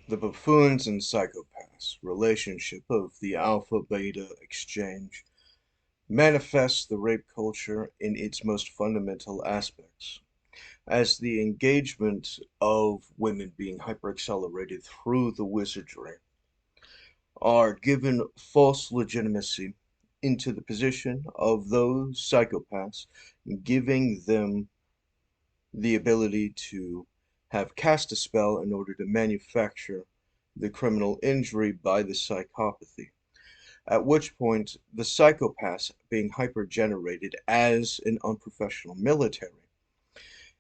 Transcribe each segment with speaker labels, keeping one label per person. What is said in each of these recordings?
Speaker 1: The buffoons and psychopaths relationship of the alpha-beta exchange manifests the rape culture in its most fundamental aspects, as the engagement of women being hyper-accelerated through the wizardry are given false legitimacy into the position of those psychopaths, giving them the ability to have cast a spell in order to manufacture the criminal injury by the psychopathy. At which point, the psychopaths being hypergenerated as an unprofessional military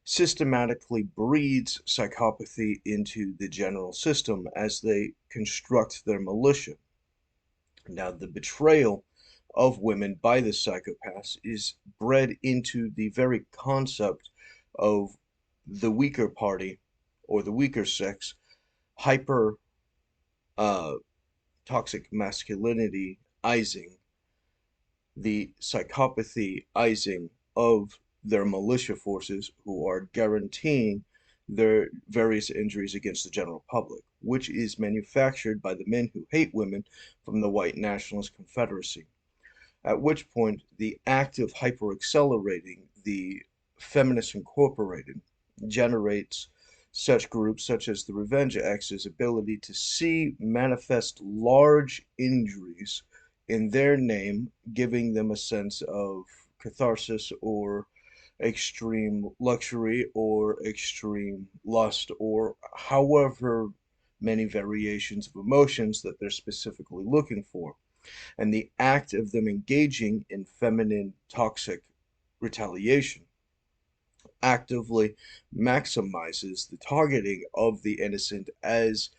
Speaker 1: systematically breeds psychopathy into the general system as they construct their militia. Now, the betrayal of women by the psychopaths is bred into the very concept of the weaker party or the weaker sex hyper uh, toxic masculinity-izing the psychopathy-izing of their militia forces who are guaranteeing their various injuries against the general public, which is manufactured by the men who hate women from the white nationalist confederacy. At which point, the act of hyper-accelerating the Feminists Incorporated generates such groups such as the Revenge X's ability to see manifest large injuries in their name, giving them a sense of catharsis or extreme luxury or extreme lust or however many variations of emotions that they're specifically looking for. And the act of them engaging in feminine toxic retaliation actively maximizes the targeting of the innocent as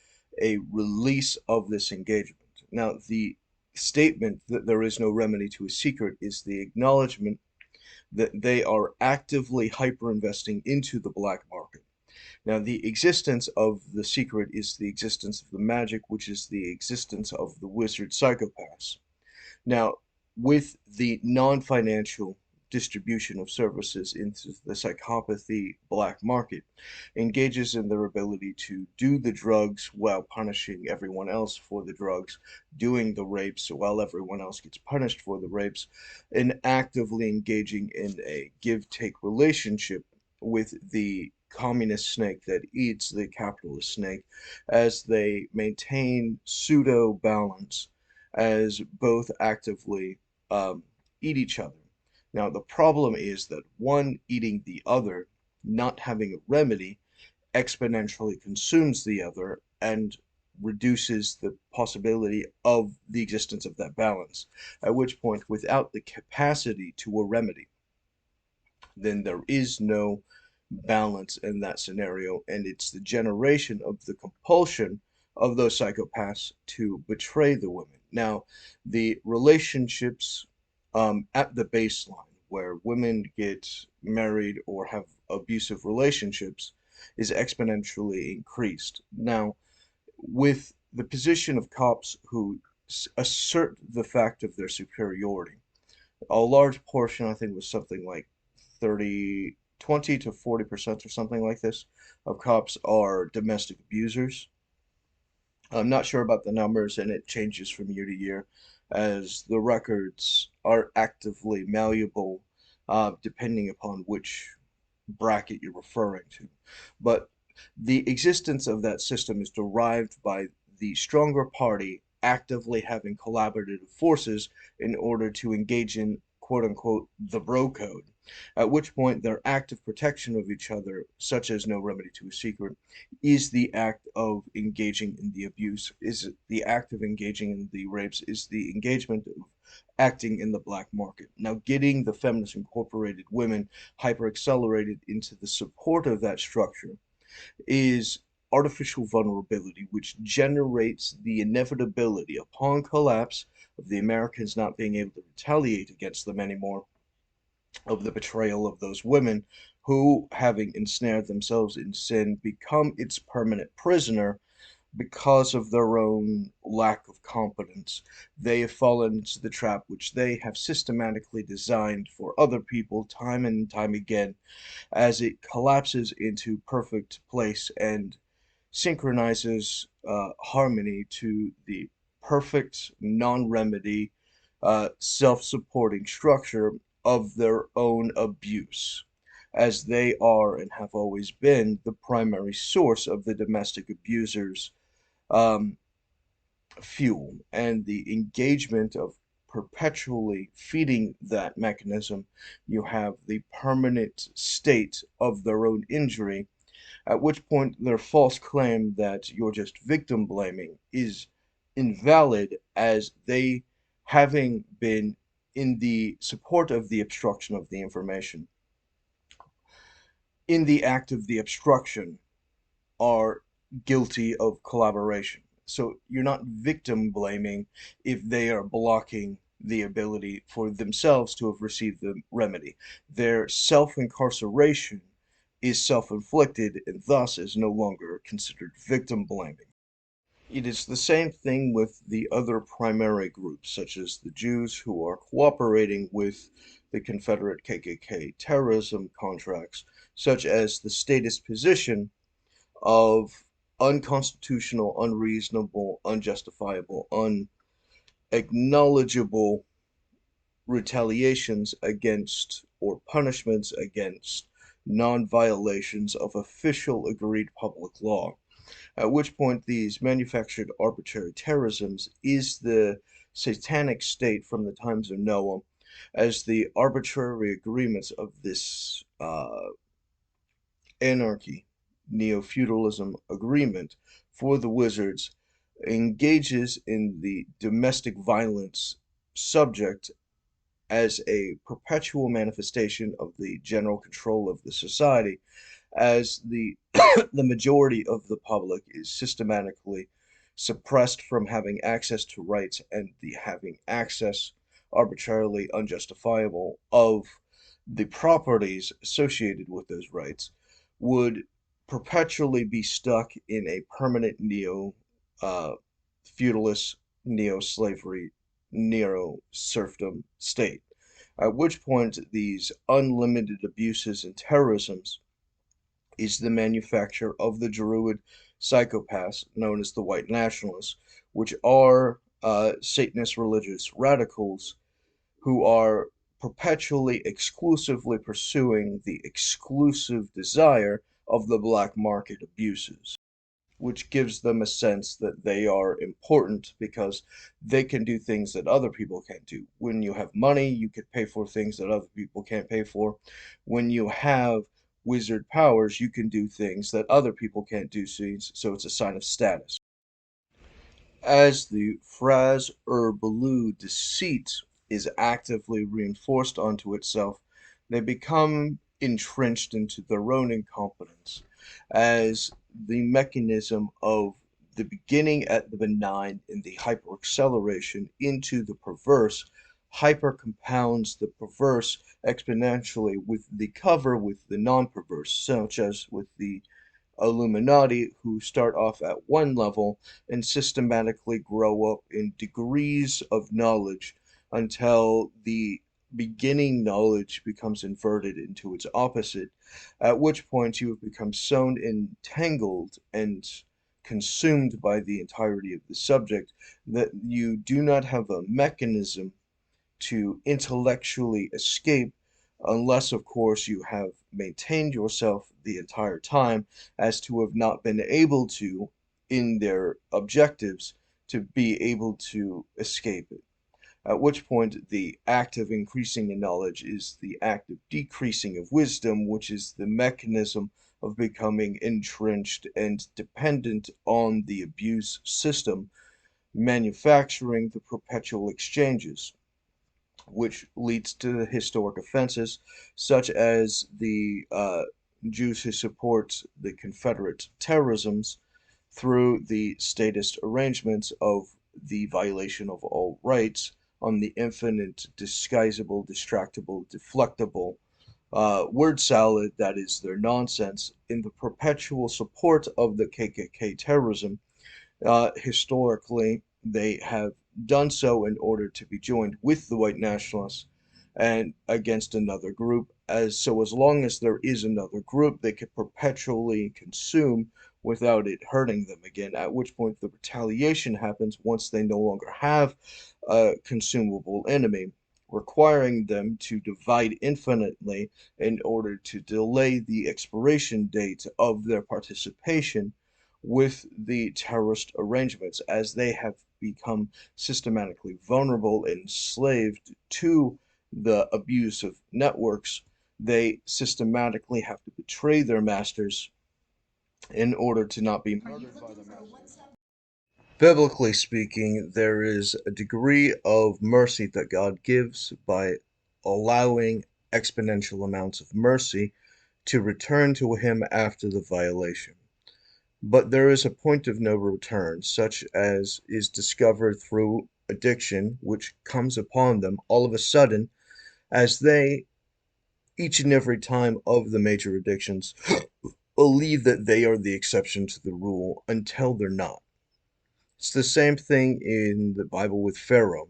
Speaker 1: a release of this engagement. Now, the statement that there is no remedy to a secret is the acknowledgement that they are actively hyper-investing into the black market. Now, the existence of the secret is the existence of the magic, which is the existence of the wizard psychopaths. Now, with the non-financial distribution of services into the psychopathy black market, engages in their ability to do the drugs while punishing everyone else for the drugs, doing the rapes while everyone else gets punished for the rapes, and actively engaging in a give-take relationship with the communist snake that eats the capitalist snake as they maintain pseudo balance as both actively eat each other. Now, the problem is that one eating the other, not having a remedy, exponentially consumes the other and reduces the possibility of the existence of that balance. At which point, without the capacity to a remedy, then there is no balance in that scenario, and it's the generation of the compulsion of those psychopaths to betray the women. Now, the relationships at the baseline where women get married or have abusive relationships is exponentially increased. Now, with the position of cops who assert the fact of their superiority, a large portion, I think, was something like 20 to 40% or something like this, of cops are domestic abusers. I'm not sure about the numbers, and it changes from year to year as the records are actively malleable depending upon which bracket you're referring to. But the existence of that system is derived by the stronger party actively having collaborative forces in order to engage in quote unquote the bro code, at which point their active protection of each other, such as no remedy to a secret, is the act of engaging in the abuse, is the act of engaging in the rapes, is the engagement of acting in the black market. Now, getting the Feminist Incorporated women hyper accelerated into the support of that structure is artificial vulnerability, which generates the inevitability upon collapse of the Americans not being able to retaliate against them anymore, of the betrayal of those women who, having ensnared themselves in sin, become its permanent prisoner because of their own lack of competence. They have fallen into the trap which they have systematically designed for other people time and time again as it collapses into perfect place and synchronizes harmony to the perfect non-remedy self-supporting structure of their own abuse, as they are and have always been the primary source of the domestic abusers' um, fuel, and the engagement of perpetually feeding that mechanism. You have the permanent state of their own injury, at which point their false claim that you're just victim blaming is invalid, as they, having been in the support of the obstruction of the information, in the act of the obstruction, are guilty of collaboration. So you're not victim blaming if they are blocking the ability for themselves to have received the remedy. Their self incarceration is self inflicted and thus is no longer considered victim blaming. It is the same thing with the other primary groups, such as the Jews who are cooperating with the Confederate KKK terrorism contracts, such as the statist position of unconstitutional, unreasonable, unjustifiable, unacknowledgeable retaliations against or punishments against non-violations of official agreed public law. At which point these manufactured arbitrary terrorisms is the satanic state from the times of Noah, as the arbitrary agreements of this anarchy, neo-feudalism agreement for the wizards engages in the domestic violence subject as a perpetual manifestation of the general control of the society, as the the majority of the public is systematically suppressed from having access to rights, and the having access arbitrarily unjustifiable of the properties associated with those rights would perpetually be stuck in a permanent neo feudalist, neo slavery, neo serfdom state. At which point, these unlimited abuses and terrorisms is the manufacture of the Druid psychopaths known as the white nationalists, which are Satanist religious radicals who are perpetually exclusively pursuing the exclusive desire of the black market abuses, which gives them a sense that they are important because they can do things that other people can't do. When you have money, you can pay for things that other people can't pay for. When you have wizard powers, you can do things that other people can't do, so it's a sign of status. As the phrase Below deceit is actively reinforced onto itself, they become entrenched into their own incompetence, as the mechanism of the beginning at the benign and the hyperacceleration into the perverse hyper compounds the perverse exponentially with the cover with the non-perverse, such as with the Illuminati, who start off at one level and systematically grow up in degrees of knowledge until the beginning knowledge becomes inverted into its opposite, at which point you have become so entangled and consumed by the entirety of the subject that you do not have a mechanism to intellectually escape, unless, of course, you have maintained yourself the entire time as to have not been able to, in their objectives, to be able to escape it. At which point, the act of increasing in knowledge is the act of decreasing of wisdom, which is the mechanism of becoming entrenched and dependent on the abuse system, manufacturing the perpetual exchanges, which leads to historic offenses such as the Jews who support the Confederate terrorisms through the statist arrangements of the violation of all rights on the infinite, disguisable, distractible, deflectable word salad that is their nonsense, in the perpetual support of the KKK terrorism. Historically, they have done so in order to be joined with the white nationalists and against another group. As long as there is another group, they can perpetually consume without it hurting them again, at which point the retaliation happens once they no longer have a consumable enemy, requiring them to divide infinitely in order to delay the expiration date of their participation with the terrorist arrangements, as they have become systematically vulnerable and enslaved to the abuse of networks. They systematically have to betray their masters in order to not be murdered by the masters. Biblically speaking, there is a degree of mercy that God gives by allowing exponential amounts of mercy to return to him after the violation. But there is a point of no return, such as is discovered through addiction, which comes upon them all of a sudden, as they, each and every time of the major addictions, believe that they are the exception to the rule until they're not. It's the same thing in the Bible with Pharaoh.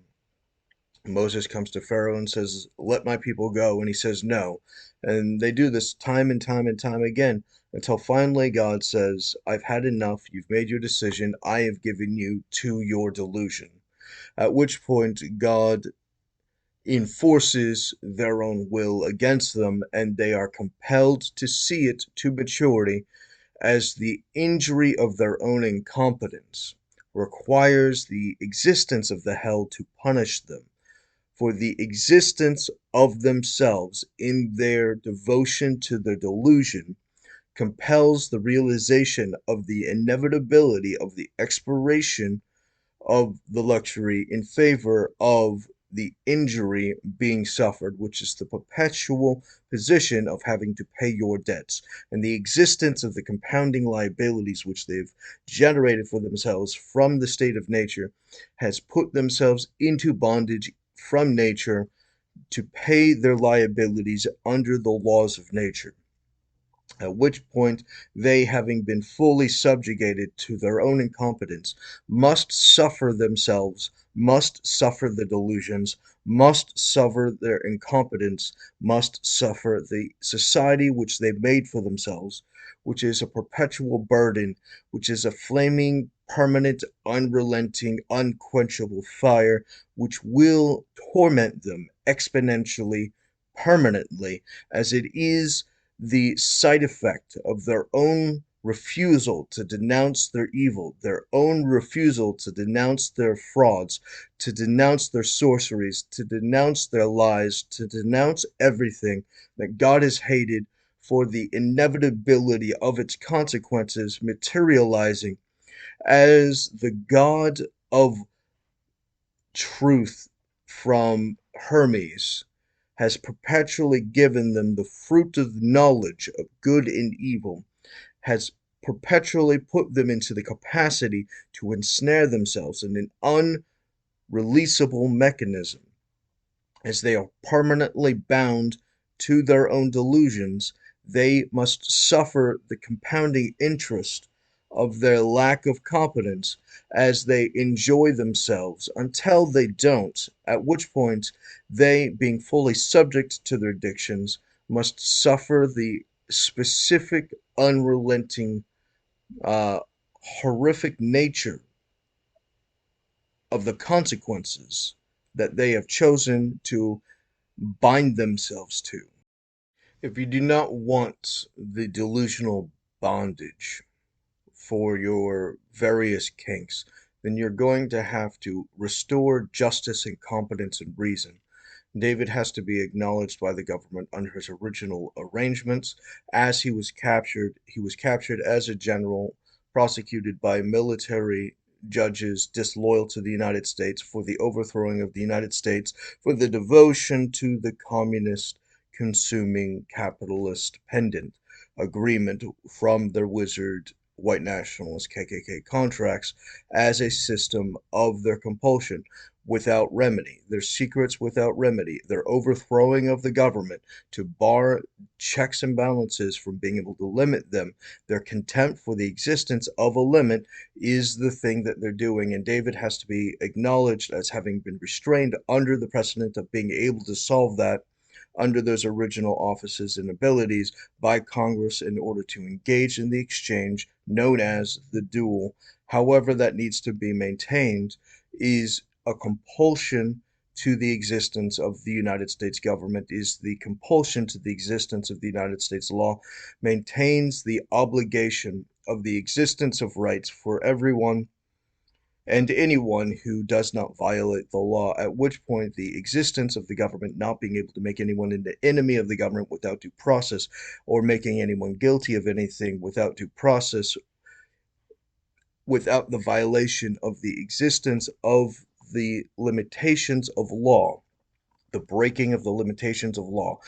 Speaker 1: Moses comes to Pharaoh and says, "Let my people go," and he says no. And they do this time and time and time again until finally God says, "I've had enough. You've made your decision. I have given you to your delusion." At which point God enforces their own will against them, and they are compelled to see it to maturity as the injury of their own incompetence requires the existence of the hell to punish them for the existence of themselves in their devotion to their delusion compels the realization of the inevitability of the expiration of the luxury in favor of the injury being suffered, which is the perpetual position of having to pay your debts, and the existence of the compounding liabilities which they've generated for themselves from the state of nature has put themselves into bondage from nature to pay their liabilities under the laws of nature. At which point they, having been fully subjugated to their own incompetence, must suffer themselves, must suffer the delusions, must suffer their incompetence, must suffer the society which they made for themselves, which is a perpetual burden, which is a flaming, permanent, unrelenting, unquenchable fire, which will torment them exponentially, permanently, as it is the side effect of their own refusal to denounce their evil, their own refusal to denounce their frauds, to denounce their sorceries, to denounce their lies, to denounce everything that God has hated for the inevitability of its consequences materializing as the God of truth from Hermes has perpetually given them the fruit of knowledge of good and evil, has perpetually put them into the capacity to ensnare themselves in an unreleasable mechanism, as they are permanently bound to their own delusions. They must suffer the compounding interest of their lack of competence as they enjoy themselves until they don't, at which point they, being fully subject to their addictions, must suffer the specific, unrelenting, uh, horrific nature of the consequences that they have chosen to bind themselves to. If you do not want the delusional bondage for your various kinks, then you're going to have to restore justice and competence and reason. David has to be acknowledged by the government under his original arrangements. As he was captured as a general, prosecuted by military judges disloyal to the United States for the overthrowing of the United States, for the devotion to the communist consuming capitalist pendant agreement from their wizard white nationalist KKK contracts as a system of their compulsion without remedy, their secrets without remedy, their overthrowing of the government to bar checks and balances from being able to limit them, their contempt for the existence of a limit is the thing that they're doing. And David has to be acknowledged as having been restrained under the precedent of being able to solve that under those original offices and abilities by Congress in order to engage in the exchange known as the duel. However, that needs to be maintained is a compulsion to the existence of the United States government, is the compulsion to the existence of the United States law, maintains the obligation of the existence of rights for everyone and anyone who does not violate the law, at which point the existence of the government not being able to make anyone an enemy of the government without due process, or making anyone guilty of anything without due process, without the violation of the existence of the limitations of law, the breaking of the limitations of law,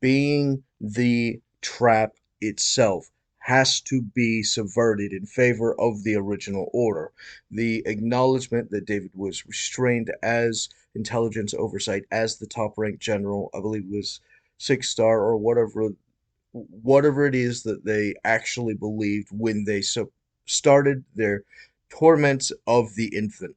Speaker 1: being the trap itself, has to be subverted in favor of the original order. The acknowledgement that David was restrained as intelligence oversight, as the top ranked general, I believe it was 6 star or whatever it is that they actually believed when they started their torments of the infant,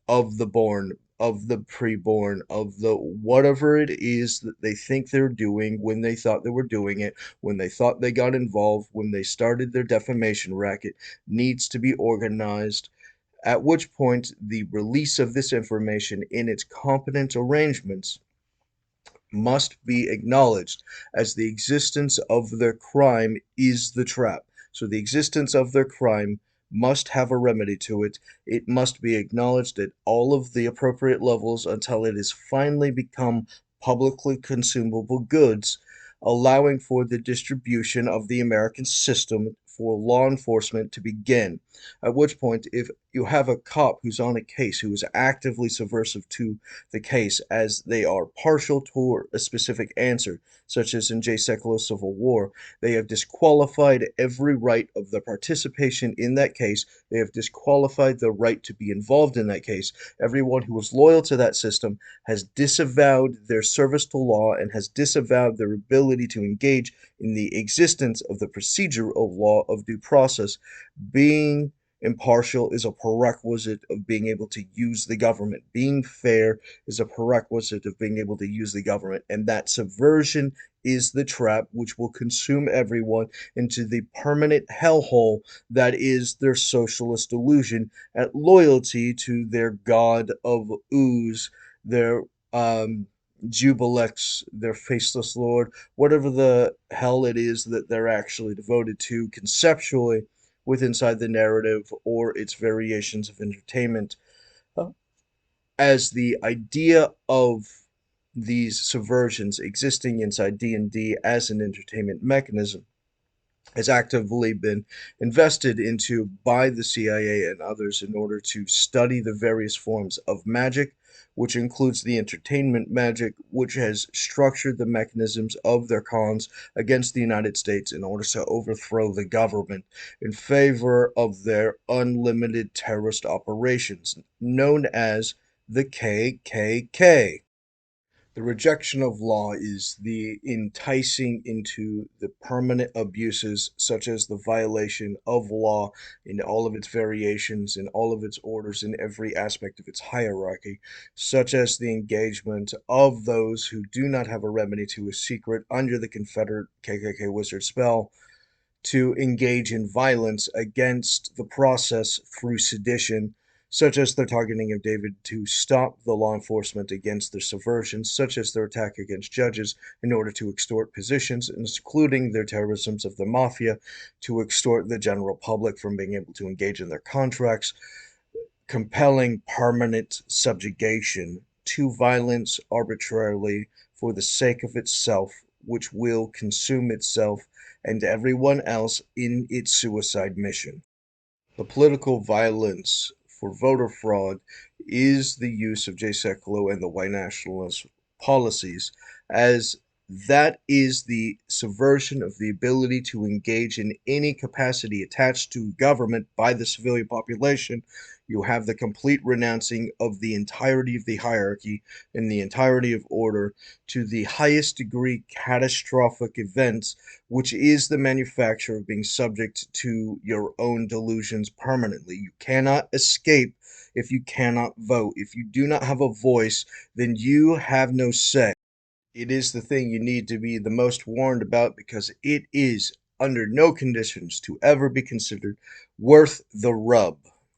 Speaker 1: of the born, of the preborn, of the whatever it is that they think they're doing when they thought they were doing it, when they thought they got involved, when they started their defamation racket, needs to be organized. At which point, the release of this information in its competent arrangements must be acknowledged as the existence of their crime is the trap. So the existence of their crime must have a remedy to it. It must be acknowledged at all of the appropriate levels until it has finally become publicly consumable goods, allowing for the distribution of the American system for law enforcement to begin. At which point, if you have a cop who's on a case who is actively subversive to the case, as they are partial to a specific answer, such as in J. Sekulow Civil War, they have disqualified every right of the participation in that case. They have disqualified the right to be involved in that case. Everyone who was loyal to that system has disavowed their service to law and has disavowed their ability to engage in the existence of the procedure of law of due process. Being impartial is a prerequisite of being able to use the government. Being fair is a prerequisite of being able to use the government. And that subversion is the trap which will consume everyone into the permanent hellhole that is their socialist delusion at loyalty to their god of ooze, their Jubilex, their faceless lord, whatever the hell it is that they're actually devoted to conceptually with inside the narrative or its variations of entertainment, uh, as the idea of these subversions existing inside D&D as an entertainment mechanism has actively been invested into by the CIA and others in order to study the various forms of magic, which includes the entertainment magic, which has structured the mechanisms of their cons against the United States in order to overthrow the government in favor of their unlimited terrorist operations, known as the KKK. The rejection of law is the enticing into the permanent abuses, such as the violation of law in all of its variations, in all of its orders, in every aspect of its hierarchy, such as the engagement of those who do not have a remedy to a secret under the Confederate KKK wizard spell to engage in violence against the process through sedition, such as their targeting of David to stop the law enforcement against their subversions, such as their attack against judges in order to extort positions, including their terrorisms of the mafia to extort the general public from being able to engage in their contracts, compelling permanent subjugation to violence arbitrarily for the sake of itself, which will consume itself and everyone else in its suicide mission. The political violence for voter fraud is the use of J. Sekulow and the white nationalist policies, as that is the subversion of the ability to engage in any capacity attached to government by the civilian population. You have the complete renouncing of the entirety of the hierarchy and the entirety of order to the highest degree catastrophic events, which is the manufacture of being subject to your own delusions permanently. You cannot escape if you cannot vote. If you do not have a voice, then you have no say. It is the thing you need to be the most warned about because it is, under no conditions, to ever be considered worth the rub